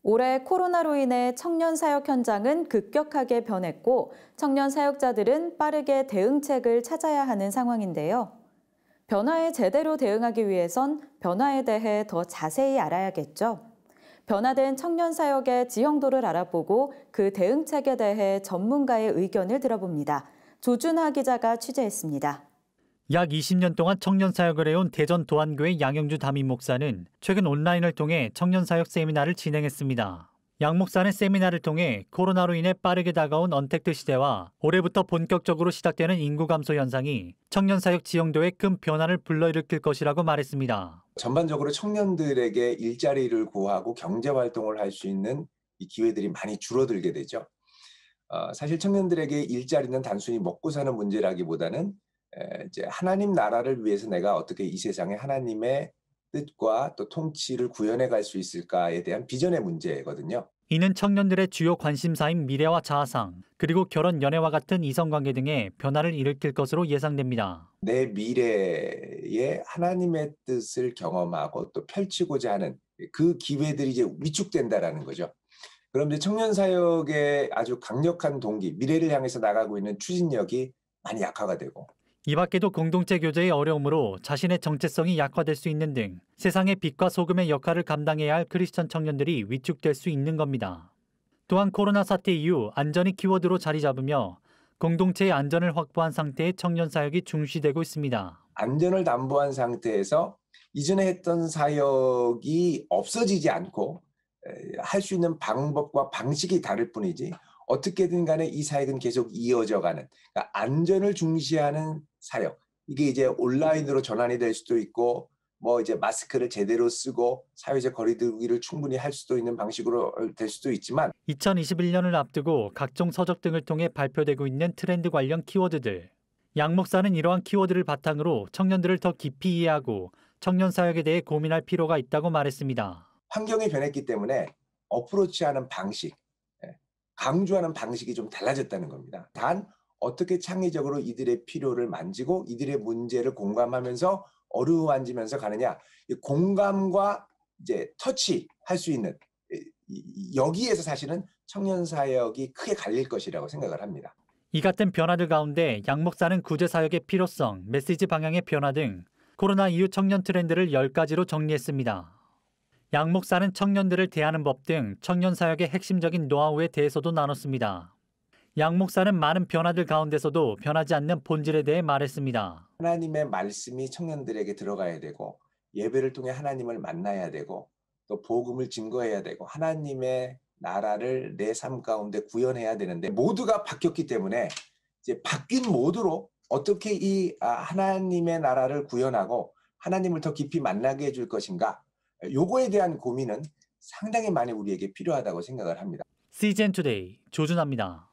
올해 코로나로 인해 청년 사역 현장은 급격하게 변했고 청년 사역자들은 빠르게 대응책을 찾아야 하는 상황인데요. 변화에 제대로 대응하기 위해선 변화에 대해 더 자세히 알아야겠죠. 변화된 청년 사역의 지형도를 알아보고 그 대응책에 대해 전문가의 의견을 들어봅니다. 조준하 기자가 취재했습니다. 약 20년 동안 청년 사역을 해온 대전 도안교회 양영주 담임 목사는 최근 온라인을 통해 청년 사역 세미나를 진행했습니다. 양 목사는 세미나를 통해 코로나로 인해 빠르게 다가온 언택트 시대와 올해부터 본격적으로 시작되는 인구 감소 현상이 청년 사역 지형도에 큰 변화를 불러일으킬 것이라고 말했습니다. 전반적으로 청년들에게 일자리를 구하고 경제 활동을 할 수 있는 이 기회들이 많이 줄어들게 되죠. 사실 청년들에게 일자리는 단순히 먹고 사는 문제라기보다는 이제 하나님 나라를 위해서 내가 어떻게 이 세상에 하나님의 뜻과 또 통치를 구현해 갈 수 있을까에 대한 비전의 문제거든요. 이는 청년들의 주요 관심사인 미래와 자아상, 그리고 결혼, 연애와 같은 이성관계 등의 변화를 일으킬 것으로 예상됩니다. 내 미래에 하나님의 뜻을 경험하고 또 펼치고자 하는 그 기회들이 이제 위축된다라는 거죠. 그럼 이제 청년 사역의 아주 강력한 동기, 미래를 향해서 나가고 있는 추진력이 많이 약화가 되고, 이 밖에도 공동체 교제의 어려움으로 자신의 정체성이 약화될 수 있는 등 세상의 빛과 소금의 역할을 감당해야 할 크리스천 청년들이 위축될 수 있는 겁니다. 또한 코로나 사태 이후 안전이 키워드로 자리 잡으며 공동체의 안전을 확보한 상태의 청년 사역이 중시되고 있습니다. 안전을 담보한 상태에서 이전에 했던 사역이 없어지지 않고 할 수 있는 방법과 방식이 다를 뿐이지 어떻게든 간에 이 사역은 계속 이어져 가는, 그러니까 안전을 중시하는 사역. 이게 이제 온라인으로 전환이 될 수도 있고 뭐 이제 마스크를 제대로 쓰고 사회적 거리두기를 충분히 할 수도 있는 방식으로 될 수도 있지만 2021년을 앞두고 각종 서적 등을 통해 발표되고 있는 트렌드 관련 키워드들. 양 목사는 이러한 키워드를 바탕으로 청년들을 더 깊이 이해하고 청년 사역에 대해 고민할 필요가 있다고 말했습니다. 환경이 변했기 때문에 어프로치하는 방식, 강조하는 방식이 좀 달라졌다는 겁니다. 단 어떻게 창의적으로 이들의 필요를 만지고 이들의 문제를 공감하면서 어루만지면서 가느냐, 이 공감과 이제 터치할 수 있는 여기에서 사실은 청년 사역이 크게 갈릴 것이라고 생각을 합니다. 이 같은 변화들 가운데 양 목사는 구제 사역의 필요성, 메시지 방향의 변화 등 코로나 이후 청년 트렌드를 10가지로 정리했습니다. 양 목사는 청년들을 대하는 법 등 청년 사역의 핵심적인 노하우에 대해서도 나눴습니다. 양 목사는 많은 변화들 가운데서도 변하지 않는 본질에 대해 말했습니다. 하나님의 말씀이 청년들에게 들어가야 되고 예배를 통해 하나님을 만나야 되고 또 복음을 증거해야 되고 하나님의 나라를 내 삶 가운데 구현해야 되는데 모두가 바뀌었기 때문에 이제 바뀐 모드로 어떻게 이 하나님의 나라를 구현하고 하나님을 더 깊이 만나게 해줄 것인가, 요거에 대한 고민은 상당히 많이 우리에게 필요하다고 생각을 합니다. CGN 투데이 조준하입니다.